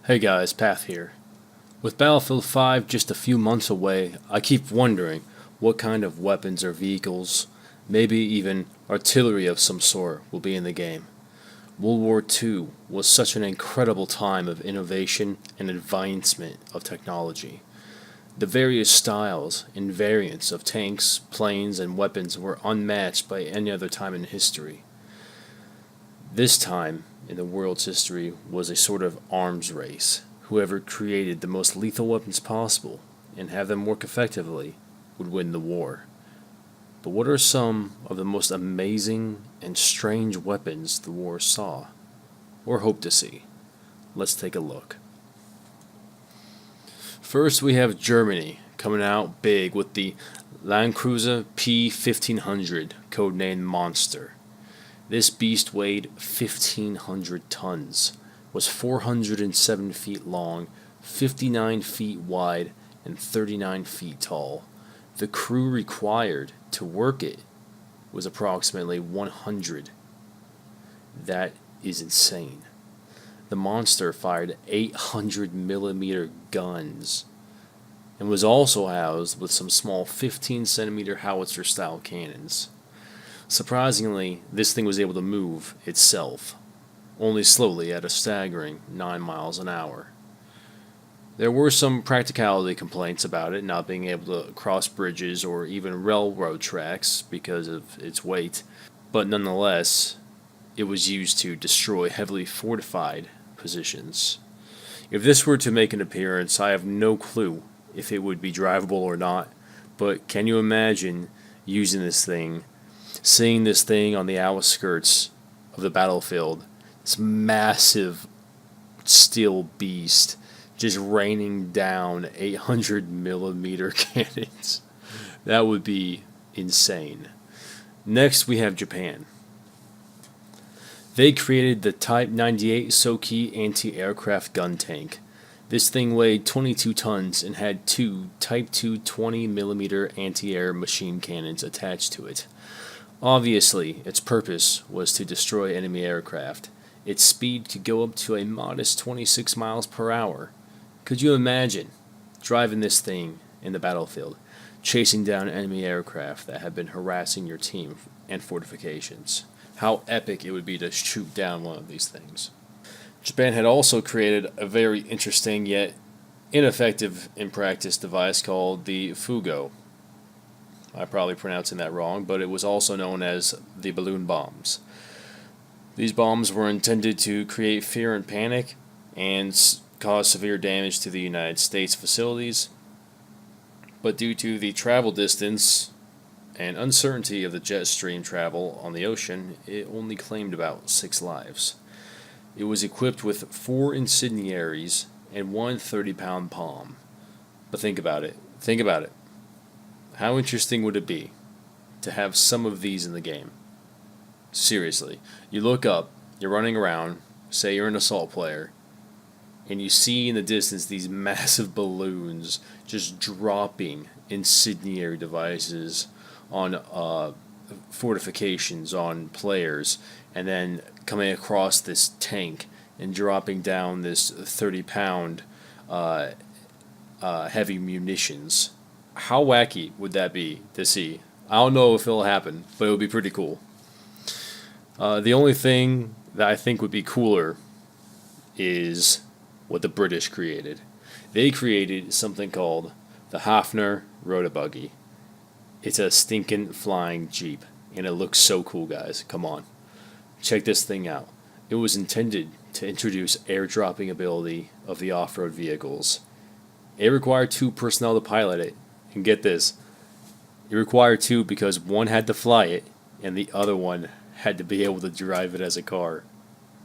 Hey guys, Path here. With Battlefield 5 just a few months away, I keep wondering what kind of weapons or vehicles, maybe even artillery of some sort, will be in the game. World War II was such an incredible time of innovation and advancement of technology. The various styles and variants of tanks, planes, and weapons were unmatched by any other time in history. This time in the world's history was a sort of arms race. Whoever created the most lethal weapons possible and have them work effectively would win the war. But what are some of the most amazing and strange weapons the war saw, or hoped to see? Let's take a look. First, we have Germany coming out big with the Landcruiser P-1500, codenamed Monster. This beast weighed 1,500 tons, was 407 feet long, 59 feet wide, and 39 feet tall. The crew required to work it was approximately 100. That is insane. The monster fired 800 millimeter guns and was also housed with some small 15 centimeter howitzer style cannons. Surprisingly, this thing was able to move itself, only slowly at a staggering 9 miles an hour. There were some practicality complaints about it not being able to cross bridges or even railroad tracks because of its weight, but nonetheless, it was used to destroy heavily fortified positions. If this were to make an appearance, I have no clue if it would be drivable or not, but can you imagine using this thing, seeing this thing on the outskirts of the battlefield, this massive steel beast just raining down 800 millimeter cannons? That would be insane. Next, we have Japan. They created the Type 98 Soki anti-aircraft gun tank. This thing weighed 22 tons and had two Type 2 20mm anti-air machine cannons attached to it. Obviously, its purpose was to destroy enemy aircraft. Its speed could go up to a modest 26 miles per hour. Could you imagine driving this thing in the battlefield, chasing down enemy aircraft that have been harassing your team and fortifications? How epic it would be to shoot down one of these things. Japan had also created a very interesting yet ineffective in practice device called the Fugo. I'm probably pronouncing that wrong, but it was also known as the balloon bombs. These bombs were intended to create fear and panic and cause severe damage to the United States facilities, but due to the travel distance and uncertainty of the jet stream travel on the ocean, it only claimed about 6 lives. It was equipped with 4 incendiaries and one 30-pound bomb. But think about it. Think about it. How interesting would it be to have some of these in the game? Seriously. You look up, you're running around, say you're an assault player, and you see in the distance these massive balloons just dropping incendiary devices on fortifications, on players, and then coming across this tank and dropping down this 30-pound heavy munitions. How wacky would that be to see? I don't know if it'll happen, but it would be pretty cool. The only thing that I think would be cooler is what the British created. They created something called the Hafner Rota-Buggy. It's a stinking flying Jeep, and it looks so cool, guys. Come on. Check this thing out. It was intended to introduce airdropping ability of the off-road vehicles. It required 2 personnel to pilot it, and get this, it required 2 because one had to fly it, and the other one had to be able to drive it as a car.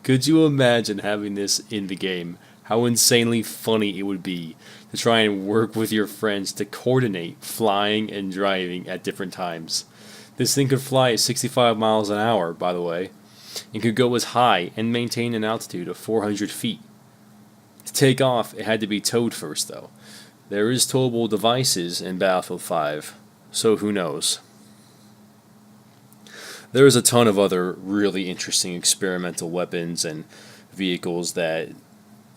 Could you imagine having this in the game? How insanely funny it would be to try and work with your friends to coordinate flying and driving at different times. This thing could fly at 65 miles an hour, by the way, and could go as high and maintain an altitude of 400 feet. To take off, it had to be towed first, though. There is towable devices in Battlefield 5, so who knows. There is a ton of other really interesting experimental weapons and vehicles that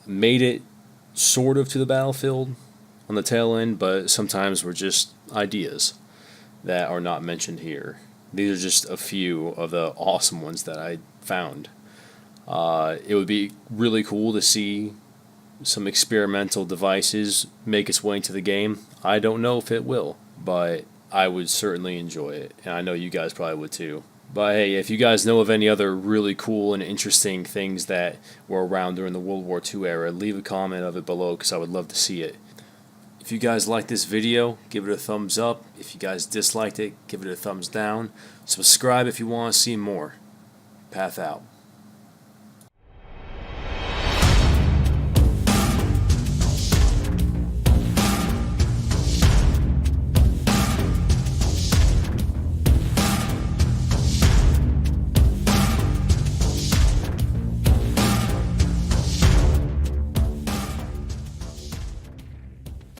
made it sort of to the battlefield on the tail end, but sometimes were just ideas that are not mentioned here. These are just a few of the awesome ones that I found. It would be really cool to see some experimental devices make its way into the game. I don't know if it will, but I would certainly enjoy it, and I know you guys probably would too. But hey, if you guys know of any other really cool and interesting things that were around during the World War II era, leave a comment of it below because I would love to see it. If you guys liked this video, give it a thumbs up. If you guys disliked it, give it a thumbs down. Subscribe if you want to see more. Path out.